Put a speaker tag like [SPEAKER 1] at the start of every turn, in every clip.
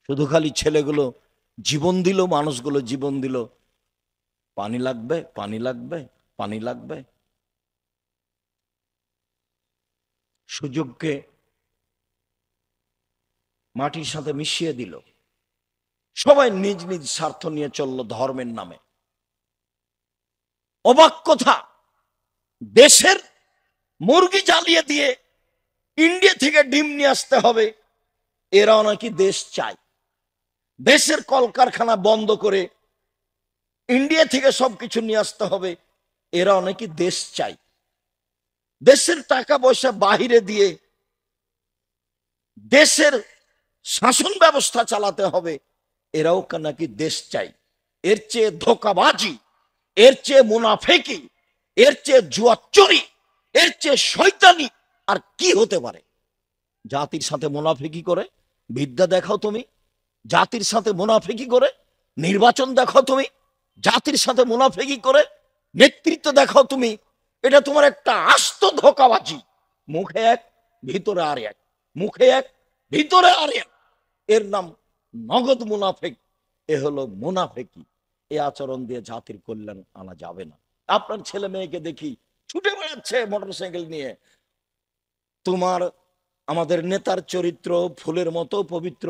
[SPEAKER 1] শুধু খালি ছেলেগুলো জীবন দিল, মানুষগুলো জীবন দিল, পানি লাগবে, পানি লাগবে, পানি লাগবে। সুযোগকে মাটির সাথে মিশিয়ে দিল। সবাই নিজ নিজ স্বার্থ নিয়ে চলল ধর্মের নামে। অবাক কথা, দেশের মুরগি জ্বালিয়ে দিয়ে ইন্ডিয়া থেকে ডিম নিয়ে আসতে হবে, এরাও নাকি দেশ চায়। দেশের কলকারখানা বন্ধ করে ইন্ডিয়া থেকে সবকিছু নিয়ে আসতে হবে, এরাও নাকি দেশ চায়। দেশের টাকা পয়সা বাহিরে দিয়ে দেশের শাসন ব্যবস্থা চালাতে হবে, এরাও নাকি দেশ চাই। এর চেয়ে ধোঁকাবাজি, এর চেয়ে মুনাফেকি, এর চেয়ে জুয়াচুরি, এর চেয়ে শয়তানি আর কি হতে পারে? জাতির সাথে মুনাফেকি করে বিদ্যা দেখাও তুমি, জাতির সাথে মুনাফেকি করে নির্বাচন দেখাও তুমি, জাতির সাথে মুনাফেকি করে নেতৃত্ব দেখাও তুমি। এটা তোমার একটা আস্ত ধোঁকাবাজি। মুখে এক, ভিতরে আর এক, মুখে এক, ভিতরে আর এক। এর নাম নগদ মুনাফেক। এ হলো মুনাফেকি। এ আচরণ দিয়ে জাতির কল্যাণ আনা যাবে না। আপনার ছেলে মেয়েকে দেখি ছুটে বেড়াচ্ছে মোটরসাইকেল নিয়ে। তোমার আমাদের নেতার চরিত্র ফুলের মতো পবিত্র,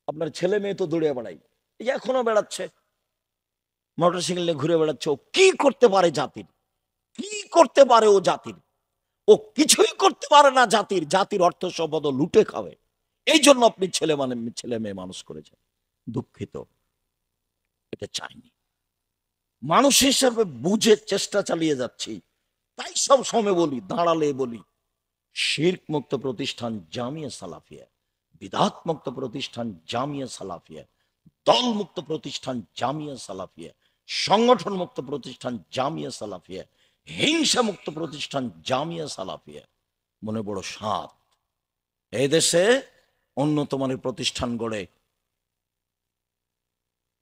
[SPEAKER 1] আপনার ছেলে মেয়ে তো দৌড়ে বেড়াই, এই যে এখনো বেড়াচ্ছে মোটরসাইকেল নিয়ে ঘুরে বেড়াচ্ছে। ও কি করতে পারে জাতির? কি করতে পারে ও জাতির? ও কিছুই করতে পারে না জাতির। জাতির অর্থ সম্পদ লুটে খাবে। এই জন্য আপনি ছেলে মেয়ে মানুষ করেছেন। দুঃখিত, এটা চাইনি। মানুষ হিসাবে বুঝে চেষ্টা চালিয়ে যাচ্ছি। তাই সব সময় বলি, দাঁড়ালে বলি, শিরক মুক্ত প্রতিষ্ঠান জামিয়া সালাফিয়া, বিদআত মুক্ত প্রতিষ্ঠান জামিয়া সালাফিয়া, দল মুক্ত প্রতিষ্ঠান জামিয়া সালাফিয়া, সংগঠন মুক্ত প্রতিষ্ঠান জামিয়া সালাফিয়া, হিংসা মুক্ত প্রতিষ্ঠান জামিয়া সালাফিয়া। মনে বড় সাত, এই দেশে উন্নত মানের প্রতিষ্ঠান গড়ে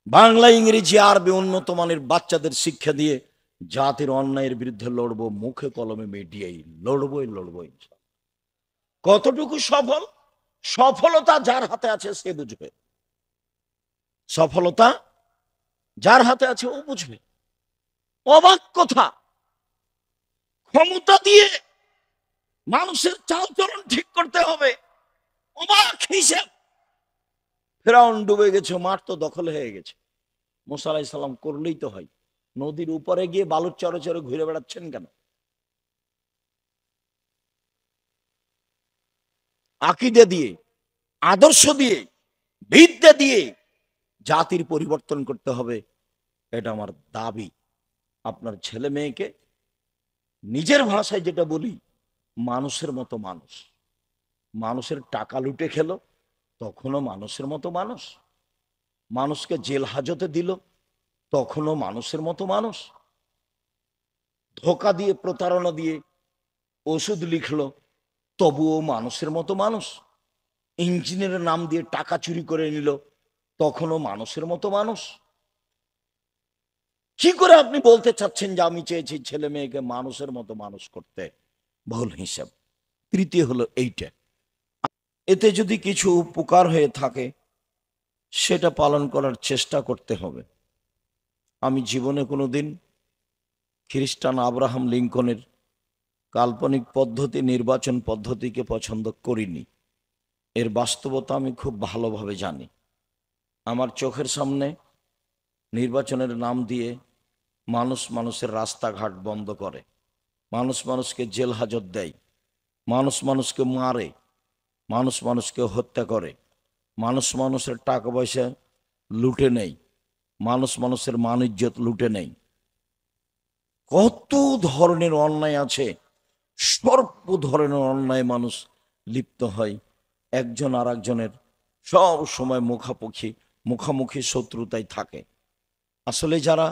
[SPEAKER 1] বাংলা, ইংরেজি, আরবি উন্নত মানের বাচ্চাদের শিক্ষা দিয়ে জাতির অন্যায়ের বিরুদ্ধে লড়বো। মুখে কলমে মিডিয়াই লড়বই লড়বো। কতটুকু সফল? সফলতা যার হাতে আছে সে বুঝবে। সফলতা যার হাতে আছে ও বুঝবে। অবাক কথা, ক্ষমতা দিয়ে মানুষের চালচলন ঠিক করতে হবে, অবাক হিসাব। ফেরাউন ডুবে গেছে, মাঠ তো দখল হয়ে গেছে। মুসা আলাইহিস সালাম করলেই তো হয়। নদীর উপরে গিয়ে বালুর চরে চরে ঘুরে বেড়াচ্ছেন কেন? আকীদা দিয়ে, আদর্শ দিয়ে, বিদ্যা দিয়ে জাতির পরিবর্তন করতে হবে, এটা আমার দাবি। আপনার ছেলে মেয়েকে নিজের ভাষায় যেটা বলি, মানুষের মতো মানুষ। মানুষের টাকা লুটে খেলো, তখনও মানুষের মতো মানুষ। মানুষকে জেল হাজতে দিল, তখনও মানুষের মতো মানুষ। ধোকা দিয়ে, প্রতারণা দিয়ে ওষুধ লিখলো, তবুও মানুষের মতো মানুষ। ইঞ্জিনিয়ারের নাম দিয়ে টাকা চুরি করে নিল, তখনও মানুষের মতো মানুষ। কি করে আপনি বলতে চাচ্ছেন যে আমি চেয়েছি ছেলে মেয়েকে মানুষের মতো মানুষ করতে? ভুল হিসাব। তৃতীয় হলো এইটা, এতে যদি কিছু উপকার হয়ে থাকে সেটা পালন করার চেষ্টা করতে হবে। আমি জীবনে কোনোদিন খ্রিস্টান আব্রাহাম লিঙ্কনের কাল্পনিক পদ্ধতি, নির্বাচন পদ্ধতিকে পছন্দ করিনি। এর বাস্তবতা আমি খুব ভালোভাবে জানি। আমার চোখের সামনে নির্বাচনের নাম দিয়ে মানুষ মানুষের রাস্তাঘাট বন্ধ করে, মানুষ মানুষকে জেল হাজত দেয়, মানুষ মানুষকে মারে, মানুষ মানুষকে হত্যা করে, মানুষ মানুষের টাকা পয়সা লুটে নেয়, মানুষ মানুষের মান ইজ্জত লুটে নেয়। কত ধরনের অন্যায় আছে, সর্ব ধরনের অন্যায় মানুষ লিপ্ত হয়। একজন আর একজনের সব সময় মুখামুখি শত্রুতায় থাকে। আসলে যারা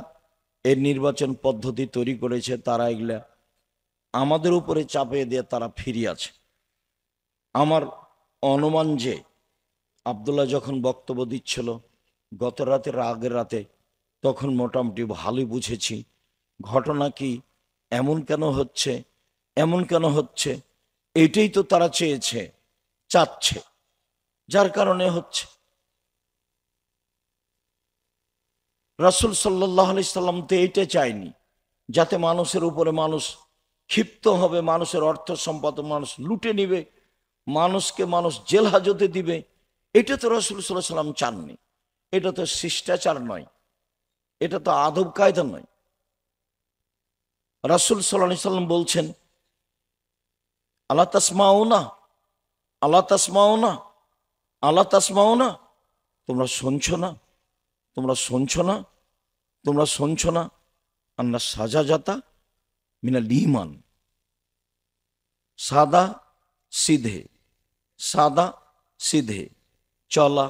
[SPEAKER 1] এই নির্বাচন পদ্ধতি তৈরি করেছে তারা এগুলা আমাদের উপরে চাপিয়ে দিয়ে তারা ফিরিয়ে আছে। আমার অনুমান যে আব্দুল্লাহ যখন বক্তব্য দিচ্ছিল গত রাতের আগের রাতে, তখন মোটামুটি ভালোই বুঝেছি ঘটনা কি, এমন কেন হচ্ছে, এমন কেন হচ্ছে। এটাই তো তারা চাচ্ছে, যার কারণে হচ্ছে। রাসূল সাল্লাল্লাহু আলাইহি সাল্লাম তো এইটা চায়নি, যাতে মানুষের উপরে মানুষ ক্ষিপ্ত হবে, মানুষের অর্থ সম্পদ মানুষ লুটে নিবে, মানুষকে মানুষ জেল হাজতে দিবে। এটা তো রাসূল সাল্লাল্লাহু আলাইহি সাল্লাম চাননি। এটা তো শিষ্টাচার নয়, এটা তো আদব কায়দা নয়। রাসূল সাল্লাল্লাহু আলাইহি সাল্লাম বলছেন, আলা তাসমাউনা, আলা তাসমাউনা, আলা তাসমাউনা, তোমরা শুনছো না, তোমরা শুনছো না, তোমরা শুনছো না, আন্না সাজাজাতা মিনাল ঈমান। সাদা সিধে, সাদা সিধে চলা,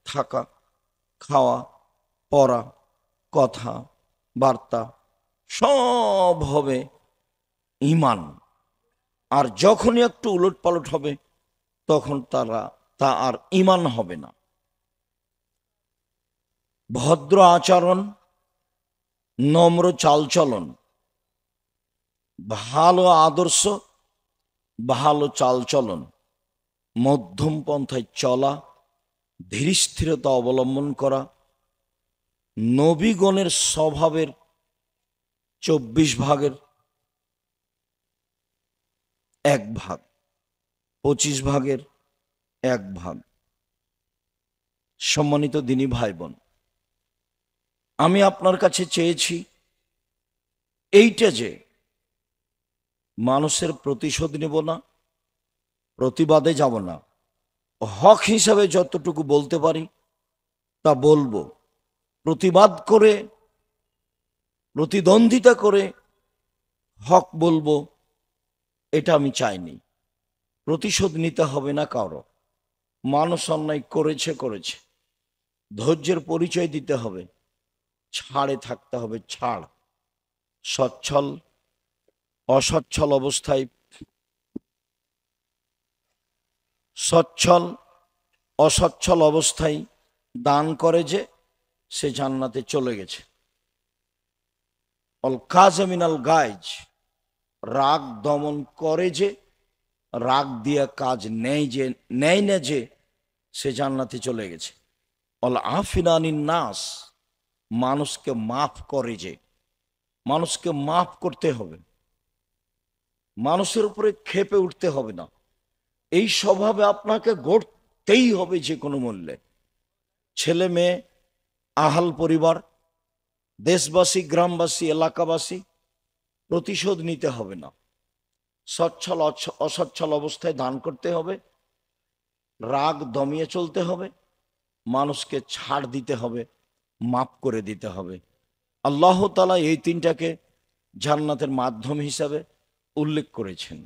[SPEAKER 1] থাকা, খাওয়া, পড়া, কথা বার্তা সব হবে ঈমান। আর যখনই একটু উলটপালট হবে তখন তা আর ঈমান হবে না। ভদ্র আচরণ, নম্র চালচলন, ভালো আদর্শ, ভালো চালচলন, মধ্যম পন্থায় চলা, ধীরস্থিরতা অবলম্বন করা, নবীগণের স্বভাবের 24 ভাগের 1 ভাগ, 25 ভাগের 1 ভাগ। সম্মানিত দিনী ভাই বোন, আমি আপনার কাছে চেয়েছি এইটা যে মানুষের প্রতিশোধ নেব না, প্রতিবাদে যাব না, হক হিসাবে যতটুকু বলতে পারি তা বলবো। প্রতিবাদ করে, প্রতিদ্বন্দ্বিতা করে হক বলবো, এটা আমি চাইনি। প্রতিশোধ নিতে হবে না কারো। মানুষ অন্যায় করেছে করেছে, ধৈর্যের পরিচয় দিতে হবে, ছাড়ে থাকতে হবে, ছাড়। সচ্ছল অসচ্ছল অবস্থায়, সচ্ছল অসচ্ছল অবস্থায় দান করে যে সে জান্নাতে চলে গেছে। অল কাজমিনাল গাইজ, রাগ দমন করে যে, রাগ দিয়ে কাজ নেয় না যে সে জান্নাতে চলে গেছে। অল আফিনানিন নাস, মানুষকে মাফ করে যে, মানুষকে মাফ করতে হবে, মানুষের উপরে ক্ষেপে উঠতে হবে না। এই স্বভাবে আপনাকে গড়তেই হবে যে কোনো মূল্যে। ছেলে মেয়ে, আহাল পরিবার, দেশবাসী, গ্রামবাসী, এলাকাবাসী, প্রতিশোধ নিতে হবে না। সচ্ছল অসচ্ছল অবস্থায় দান করতে হবে, রাগ দমিয়ে চলতে হবে, মানুষকে ছাড় দিতে হবে, মাফ করে দিতে হবে। আল্লাহ তাআলা এই 3টাকে জান্নাতের মাধ্যম হিসাবে উল্লেখ করেছেন।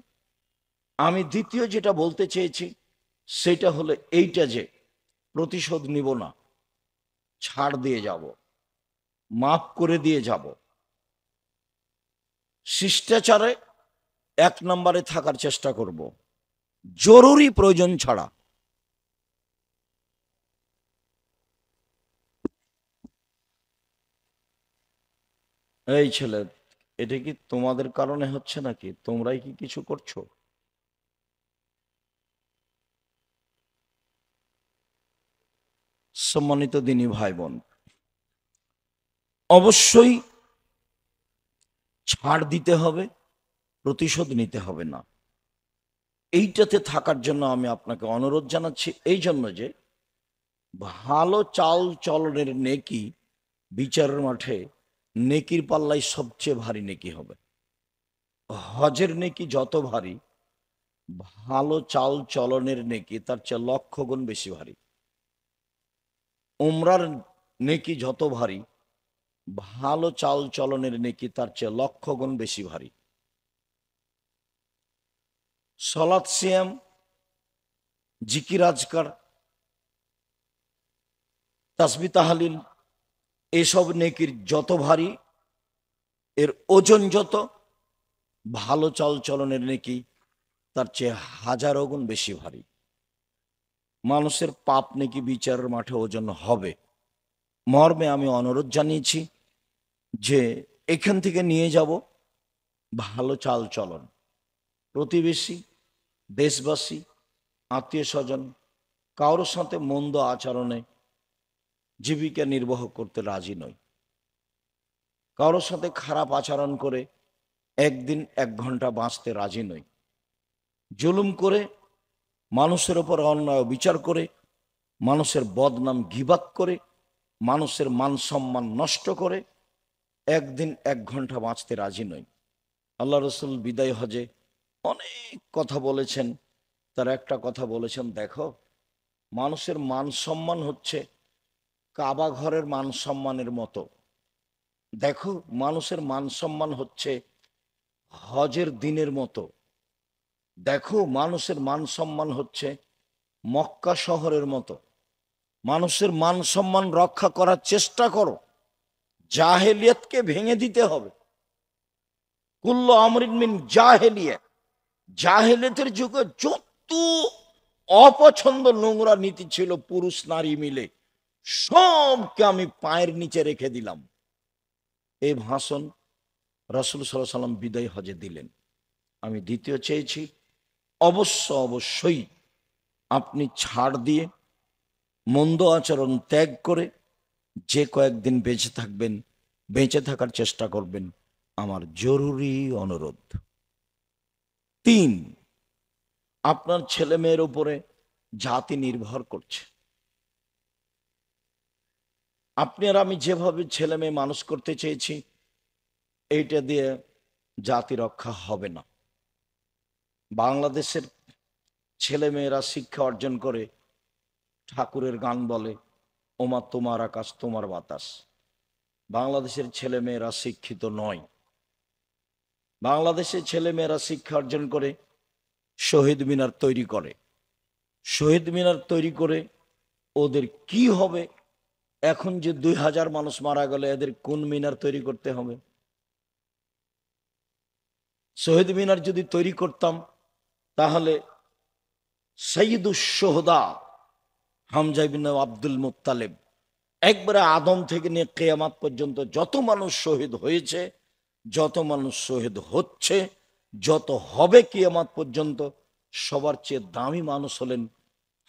[SPEAKER 1] আমি দ্বিতীয় যেটা বলতে চেয়েছি সেটা হলো এইটা যে প্রতিশোধ নিব না, ছাড় দিয়ে যাব, মাফ করে দিয়ে যাব। শিষ্টাচারে 1 নম্বরে থাকার চেষ্টা করব, জরুরি প্রয়োজন ছাড়া। এই ছেলে, এটা কি তোমাদের কারণে হচ্ছে নাকি? তোমরাই কি কিছু করছো? সম্মানিত দিনী ভাই বোন, অবশ্যই ছাড় দিতে হবে, প্রতিশোধ নিতে হবে না। এইটাতে থাকার জন্য আমি আপনাকে অনুরোধ জানাচ্ছি, এই জন্য যে ভালো চাল চলনের নেকি বিচারের মাঠে নেকির পাল্লায় সবচেয়ে ভারী নেকি হবে। হজের নেকি যত ভারী, ভালো চাল চলনের নেকি তার চেয়ে 1,00,000 গুণ বেশি ভারী। উমরার নেকি যত ভারী, ভালো চাল চলনের নেকি তার চেয়ে 1,00,000 গুণ বেশি ভারী। সলাৎ, সিয়াম, জিকির আজকার, তাসবিহ তাহলিল, এসব নেকির যত ভারী, এর ওজন যত, ভালো চাল চলনের নেকি তার চেয়ে 1000 গুণ বেশি ভারী। মানুষের পাপ নেকি বিচারের মাঠে ওজন হবে। মর্মে আমি অনুরোধ জানিয়েছি যে এখান থেকে নিয়ে যাব ভালো চাল চলন। প্রতিবেশী, দেশবাসী, আত্মীয় স্বজন কারোর সাথে মন্দ আচরণে জীবিকা নির্বাহ করতে রাজি নই। কারোর সাথে খারাপ আচরণ করে একদিন 1 ঘন্টা বাঁচতে রাজি নই। জুলুম করে, মানুষের ওপর অন্যায় বিচার করে, মানুষের বদনাম গীবাত করে, মানুষের মান সম্মান নষ্ট করে একদিন 1 ঘন্টা বাঁচতে রাজি নই। আল্লাহ রসুল বিদায় হজে অনেক কথা বলেছেন। তার একটা কথা বলেছেন, দেখো, মানুষের মান সম্মান হচ্ছে কাবা ঘরের মান সম্মানের মতো। দেখো, মানুষের মান সম্মান হচ্ছে হজের দিনের মতো। দেখো, মানুষের মান সম্মান হচ্ছে মক্কা শহরের মতো। মানুষের মান সম্মান রক্ষা করার চেষ্টা করো। জাহেলিয়াতকে ভেঙে দিতে হবে। কুল্লু আমরিন মিন জাহেলিয়াত। জাহেলিয়াতের যুগে যত অপছন্দ নোংরা নীতি ছিল পুরুষ নারী মিলে, সবকে আমি পায়ের নিচে রেখে দিলাম। এই ভাষণ রাসূল সাল্লাল্লাহু আলাইহি ওয়াসাল্লাম বিদায় হজে দিলেন। আমি দ্বিতীয় চেয়েছি, অবশ্যই আপনি ছাড় দিয়ে মন্দ আচরণ ত্যাগ করে যে কয়েকদিন বেঁচে থাকবেন, বেঁচে থাকার চেষ্টা করবেন, আমার জরুরি অনুরোধ। 3, আপনার ছেলে মেয়ের উপরে জাতি নির্ভর করছে। আপনি আর আমি যেভাবে ছেলে মেয়ে মানুষ করতে চেয়েছি, এইটা দিয়ে জাতি রক্ষা হবে না। বাংলাদেশের ছেলে মেয়েরা শিক্ষা অর্জন করে ঠাকুরের গান বলে, ওমা তোমার আকাশ তোমার বাতাস। বাংলাদেশের ছেলে মেয়েরা শিক্ষিত নয়। বাংলাদেশের ছেলে মেয়েরা শিক্ষা অর্জন করে শহীদ মিনার তৈরি করে। শহীদ মিনার তৈরি করে ওদের কি হবে? এখন যে 2000 মানুষ মারা গেলে এদের কোন মিনার তৈরি করতে হবে? শহীদ মিনার যদি তৈরি করতাম, তাহলে সৈয়দুস সোহদা হামজা ইবনে আব্দুল মুত্তালিব, একবারে আদম থেকে নিয়ে কিয়ামত পর্যন্ত যত মানুষ শহীদ হয়েছে, যত মানুষ শহীদ হচ্ছে, যত হবে কিয়ামত পর্যন্ত, সবার চেয়ে দামি মানুষ হলেন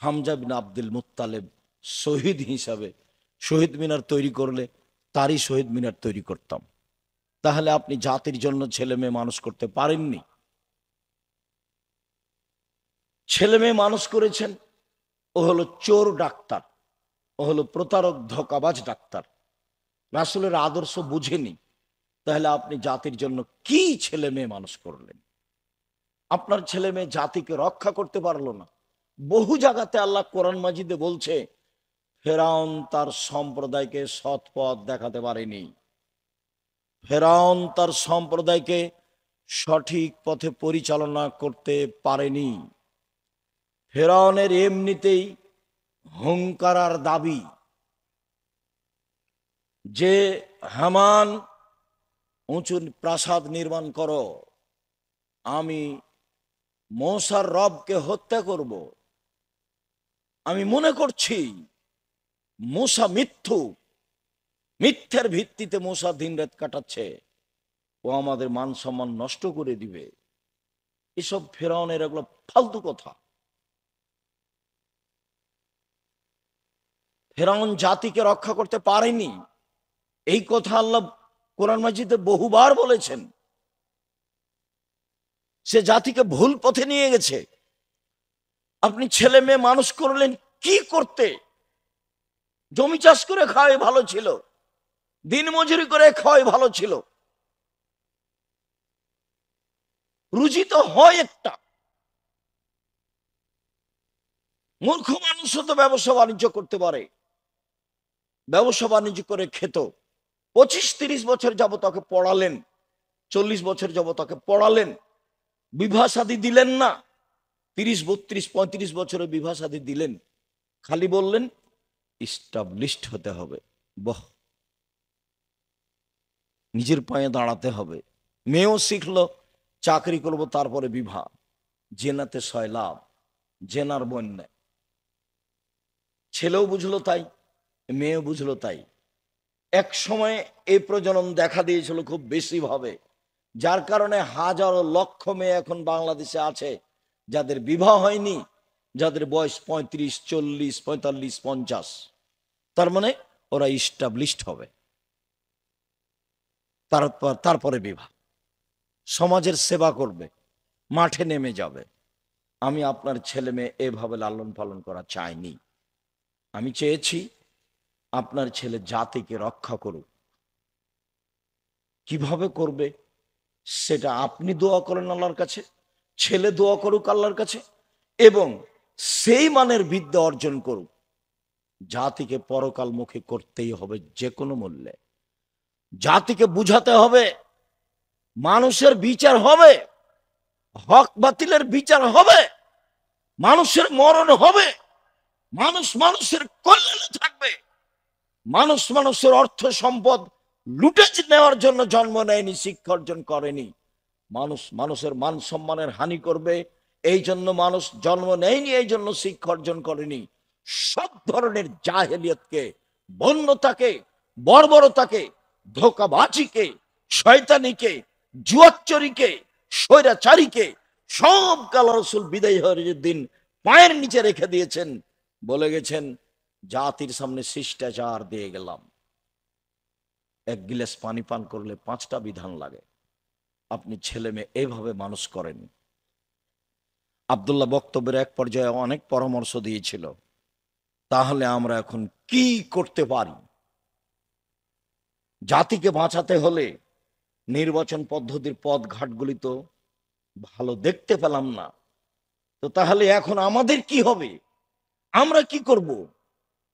[SPEAKER 1] হামজা বিন আব্দুল মুত্তালিব। শহীদ হিসাবে শহীদ মিনার তৈরি করলে তারই শহীদ মিনার তৈরি করতাম। তাহলে আপনি জাতির জন্য ছেলে মেয়ে মানুষ করতে পারেননি। ছেলে মেয়ে মানুষ করেছেন, ও হলো চোর ডাক্তার, ও হলো প্রতারক ধোঁকাবাজ ডাক্তার। রাসূলের আদর্শ বুঝেনি। তাহলে আপনি জাতির জন্য কি ছেলে মেয়ে মানুষ করলেন? আপনার ছেলে মেয়ে জাতিকে রক্ষা করতে পারলো না। বহু জায়গাতে আল্লাহ কোরআন মাজিদে বলছে, ফেরাউন তার সম্প্রদায়কে সৎ পথ দেখাতে পারেনি। ফেরাউন তার সম্প্রদায়কে সঠিক পথে পরিচালনা করতে পারেনি। ফেরাউনের এমনিতেই হুঙ্কার আর দাবি যে, হামান উঁচু প্রাসাদ নির্মাণ করো, আমি মূসার রবকে হত্যা করব। আমি মনে করছি মূসা মিথ্যার ভিত্তিতে মূসা দিনরাত কাটাচ্ছে, ও আমাদের মান সম্মান নষ্ট করে দিবে। এসব ফেরাউনের এগুলো ফালতু কথা। ফেরাউন জাতিকে রক্ষা করতে পারেনি, এই কথা আল্লাহ কোরআন মাজিদে বহুবার বলেছেন। সে জাতিকে ভুল পথে নিয়ে গেছে। আপনি ছেলে মেয়ে মানুষ করলেন কি করতে? জমি চাষ করে খাওয়াই ভালো ছিল, দিন মজুরি করে খাওয়াই ভালো ছিল। রুজি তো হয় একটা। মূর্খ মানুষও তো ব্যবসা বাণিজ্য করতে পারে, ব্যবসা বাণিজ্য করে খেত। 25-30 বছর যাবত তাকে পড়ালেন, 40 বছর যাবত তাকে পড়ালেন, বিবাহ শাদী দিলেন না। 30, 32, 35 বছরে বিবাহ শাদী দিলেন, খালি বললেন ইস্টাবলিশড হতে হবে। বাহ, নিজের পায়ে দাঁড়াতে হবে। মেয়েও শিখলো চাকরি করব, তারপরে বিবাহ। জেনাতে 6 লাভ, জেনার বন্যা। ছেলেও বুঝলো তাই, মেয়েও বুঝলো তাই। এক সময় এই প্রজনন দেখা দিয়েছিল খুব বেশি ভাবে, যার কারণে হাজারো লক্ষ মেয়ে এখন বাংলাদেশে আছে যাদের বিবাহ হয়নি, যাদের বয়স 35, 40, 45, 50। তার মানে ওরা ইস্টাবলিশড হবে। তারপরে বিবাহ, সমাজের সেবা করবে, মাঠে নেমে যাবে। আমি আপনার ছেলে মেয়ে এভাবে লালন পালন করা চাইনি। আমি চেয়েছি আপনার ছেলে জাতিকে রক্ষা করুক। কিভাবে করবে সেটা আপনি দোয়া করেন আল্লাহর কাছে, ছেলে দোয়া করুক আল্লাহর কাছে, এবং সেই মানের বিদ্যা অর্জন করুক। জাতিকে পরকালমুখী করতেই হবে যে কোনো মূল্যে। জাতিকে বুঝাতে হবে মানুষের বিচার হবে, হক বাতিলের বিচার হবে, মানুষের মরণ হবে, মানুষ মানুষের কল্যাণে থাকবে। মানুষ মানুষের অর্থ সম্পদ লুটে নেওয়ার জন্য জন্ম নেয়নি, শিক্ষা অর্জন করেনি। মানুষ মানুষের মান সম্মানের হানি করবে এই জন্য মানুষ জন্ম নেয়নি, এই জন্য শিক্ষা অর্জন করেনি। সব ধরনের জাহেলিয়তকে, বন্যতাকে, বর্বরতাকে, ধোঁকাবাজিকে, শয়তানিকে, জুয়াচ্চরিকে, স্বৈরাচারীকে সব আল্লাহ রাসূল বিদায় হওয়ার দিন পায়ের নিচে রেখে দিয়েছেন, বলে গেছেন জাতির সামনে শিষ্টাচার দিয়ে গেলাম। এক গিলাস পানি পান করলে 5টা বিধান লাগে। আপনি ছেলে মেয়ে এইভাবে মানুষ করেন। আব্দুল্লাহ বক্তব্যের এক পর্যায়ে অনেক পরামর্শ দিয়েছিল, তাহলে আমরা এখন কি করতে পারি? জাতিকে বাঁচাতে হলে নির্বাচন পদ্ধতির পথ ঘাটগুলি তো ভালো দেখতে পেলাম না, তো তাহলে এখন আমাদের কি হবে, আমরা কি করব?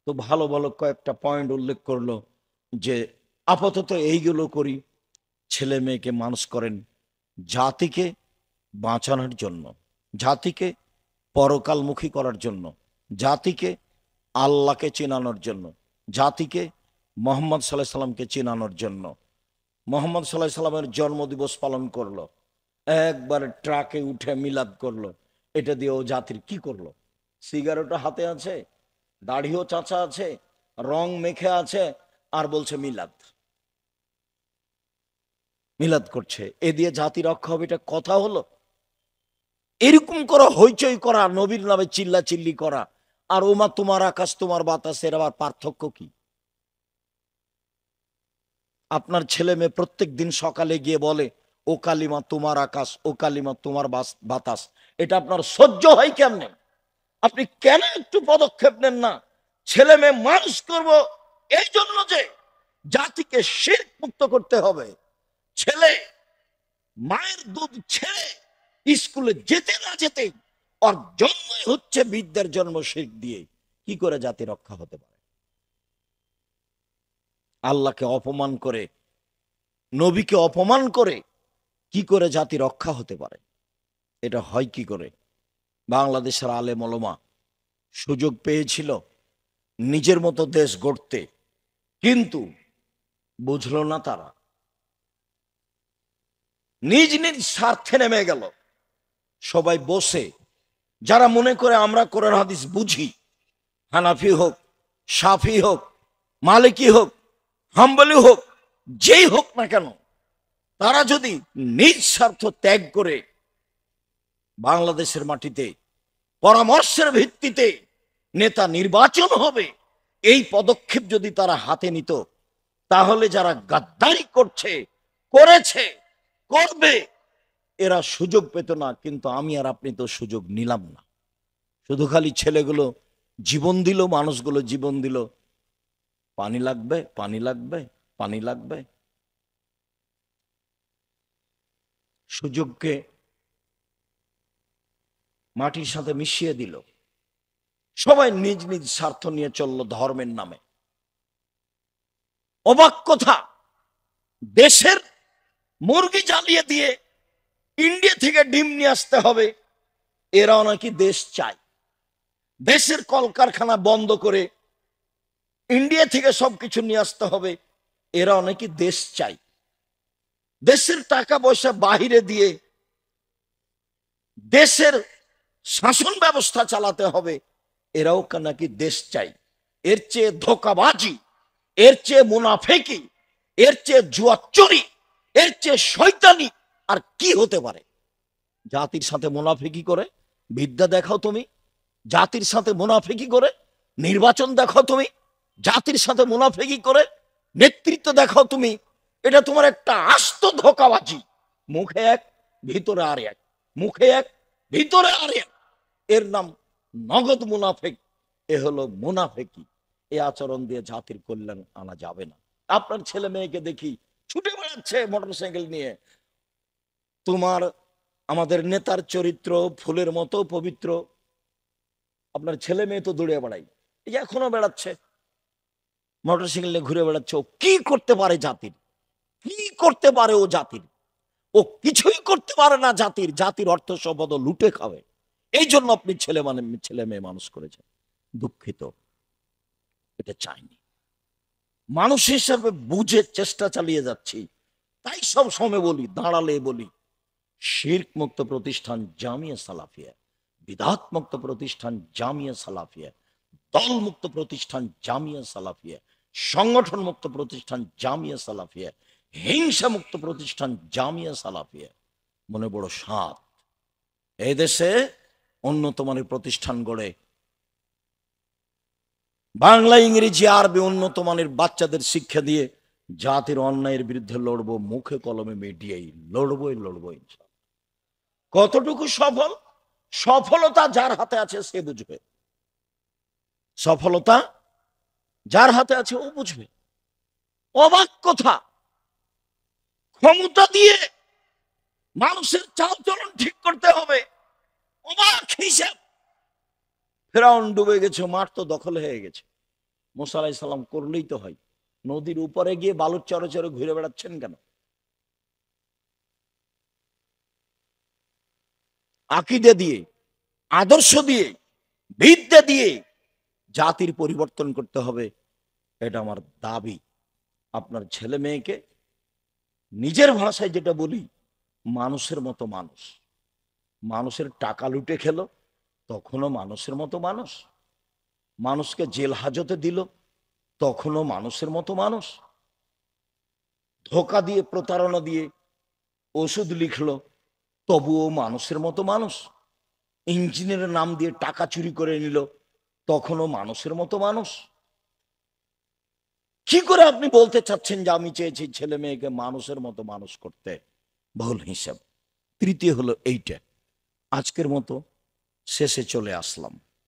[SPEAKER 1] তো ভালো ভালো কয়েকটা পয়েন্ট উল্লেখ করলো যে আপাতত এইগুলো করি। ছেলে মেয়েকে মানুষ করেন জাতিকে বাঁচানোর জন্য, জাতিকে পরকালমুখী করার জন্য, জাতিকে আল্লাহকে চেনানোর জন্য, জাতিকে মোহাম্মদ সাল্লাল্লাহু আলাইহি সাল্লামকে চেনানোর জন্য। মোহাম্মদ সাল্লাল্লাহু আলাইহি সাল্লামের জন্মদিবস পালন করলো, একবার ট্রাকে উঠে মিলাদ করলো। এটা দিয়ে ও জাতির কি করলো? সিগারেটও হাতে আছে, দাড়িও চাচা আছে, রং মেখে আছে, আর বলছে মিলাদ। মিলাদ করছে, এ দিয়ে জাতি রক্ষা হবে? এটা কথা হলো? এরকম করা, হইচই করা, নবীর নামে চিল্লা চিল্লি করা, আর ওমা তোমার আকাশ তোমার বাতাস, এর আবার পার্থক্য কি? আপনার ছেলে মেয়ে প্রত্যেক দিন সকালে গিয়ে বলে ও কালিমা তোমার আকাশ, ও কালিমা তোমার বাতাস, এটা আপনার সহ্য হয় কেমনে? আপনি কেন একটু পদক্ষেপ নেন না? ছেলে মেয়ে মানুষ করব এই জন্য যে জাতিকে শিরক মুক্ত করতে হবে। ছেলে মায়ের দুধ ছেড়ে স্কুলে যেতে না যেতে ওর জন্মই হচ্ছে বিদ্যার জন্ম শিরক দিয়ে। কি করে জাতি রক্ষা হতে পারে? আল্লাহকে অপমান করে, নবীকে অপমান করে কি করে জাতি রক্ষা হতে পারে? এটা হয় কি করে? বাংলাদেশের আলেম ওলামা সুযোগ পেয়েছিল নিজের মতো দেশ গড়তে, কিন্তু বুঝলো না, তারা নিজ নিজ স্বার্থে নেমে গেল। সবাই বসে, যারা মনে করে আমরা কোরআন হাদিস বুঝি, হানাফি হোক, শাফি হোক, মালিকি হোক, হাম্বলি হোক, যেই হোক না কেন, তারা যদি নিজ স্বার্থ ত্যাগ করে বাংলাদেশের মাটিতে পরামর্শের ভিত্তিতে নেতা নির্বাচন হবে, এই পদক্ষেপ যদি তারা হাতে নিত, তাহলে যারা গাদ্দারি করছে, করেছে, করবে, এরা সুযোগ পেত না। কিন্তু আমি আর আপনি তো সুযোগ নিলাম না। শুধু খালি ছেলেগুলো জীবন দিল, মানুষগুলো জীবন দিল, পানি লাগবে, পানি লাগবে, পানি লাগবে। সুযোগকে মাটির সাথে মিশিয়ে দিল। সবাই নিজ নিজ স্বার্থ নিয়ে চললো ধর্মের নামে। অবাক কথা, দেশের মুরগি জ্বালিয়ে দিয়ে ইন্ডিয়া থেকে ডিম নিয়ে আসতে হবে, এরাও নাকি দেশ চায়। দেশের কলকারখানা বন্ধ করে ইন্ডিয়া থেকে সবকিছু নিয়ে আসতে হবে, এরাও নাকি দেশ চাই। দেশের টাকা পয়সা বাহিরে দিয়ে দেশের শাসন ব্যবস্থা চালাতে হবে, এরাও নাকি দেশ চাই। এর চেয়ে ধোঁকাবাজি, এর চেয়ে মুনাফেকি, এর চেয়ে জুয়াচুরি, এর চেয়ে শয়তানি আর কি হতে পারে? জাতির সাথে মুনাফেকি করে বিদ্যা দেখাও তুমি, জাতির সাথে মুনাফেকি করে নির্বাচন দেখাও তুমি, জাতির সাথে মুনাফেকি করে নেতৃত্ব দেখাও তুমি, এটা তোমার একটা আস্ত ধোঁকাবাজি। মুখে এক, ভিতরে আর এক, মুখে এক, ভিতরে আর এক। এর নাম নগদ মুনাফেক। এ হলো মুনাফেকি। এই আচরণ দিয়ে জাতির কল্যাণ আনা যাবে না। আপনার ছেলে মেয়েকে দেখি ছুটে বেড়াচ্ছে মোটরসাইকেল নিয়ে। তোমার আমাদের নেতার চরিত্র ফুলের মতো পবিত্র, আপনার ছেলে মেয়ে তো দৌড়ে বেড়াই, এই এখনো বেড়াচ্ছে মোটরসাইকেল নিয়ে ঘুরে বেড়াচ্ছে। ও কি করতে পারে জাতির? কি করতে পারে ও জাতির? ও কিছুই করতে পারে না জাতির। জাতির অর্থ সম্পদ লুটে খাবে। এই জন্য আপনি ছেলে মেয়ে মানুষ করেছেন। দুঃখিত, এটা চাইনি। মানুষ হিসাবে বুঝে চেষ্টা চালিয়ে যাচ্ছি। তাই সব সময় বলি, দাঁড়ালে বলি, শিরক মুক্ত প্রতিষ্ঠান জামিয়া সালাফিয়া, বিদআত মুক্ত প্রতিষ্ঠান জামিয়া সালাফিয়া, দল মুক্ত প্রতিষ্ঠান জামিয়া সালাফিয়া, সংগঠন মুক্ত প্রতিষ্ঠান জামিয়া সালাফিয়া, হিংসা মুক্ত প্রতিষ্ঠান জামিয়া সালাফিয়া। মনে বড় সাত, এই দেশে উন্নত মানের প্রতিষ্ঠান গড়ে বাংলা ইংরেজি আরবি উন্নত মানের বাচ্চাদের শিক্ষা দিয়ে জাতির অন্যায়ের বিরুদ্ধে লড়বো। মুখে কলমে মিডিয়াই লড়বই লড়বো ইনশাআল্লাহ। কতটুকু সফল? সফলতা যার হাতে আছে সে বুঝবে। সফলতা যার হাতে আছে ও বুঝবে। অবাক কথা, ক্ষমতা দিয়ে মানুষের চালচলন ঠিক করতে হবে, অবাক হিসাব। ফেরাউন ডুবে গেছে, মাঠ তো দখল হয়ে গেছে। মুসা আলাইহিস সালাম করলেই তো হয়। নদীর উপরে গিয়ে বালুর চরে চরে ঘুরে বেড়াচ্ছেন কেন? আকীদা দিয়ে, আদর্শ দিয়ে, বিদ্যা দিয়ে জাতির পরিবর্তন করতে হবে। এটা আমার দাবি। আপনার ছেলে মেয়েকে নিজের ভাষায় যেটা বলি, মানুষের মতো মানুষ। মানুষের টাকা লুটে খেলো, তখনও মানুষের মতো মানুষ। মানুষকে জেল হাজতে দিল, তখনও মানুষের মতো মানুষ। ধোকা দিয়ে, প্রতারণা দিয়ে ওষুধ লিখলো, তবুও মানুষের মতো মানুষ। ইঞ্জিনিয়ারের নাম দিয়ে টাকা চুরি করে নিল, তখনও মানুষের মতো মানুষ। কি করে আপনি বলতে চাচ্ছেন যে আমি চেয়েছি ছেলে মেয়েকে মানুষের মতো মানুষ করতে? ভুল হিসাব। তৃতীয় হলো এইটা। আজকের মতো শেষে চলে আসলাম।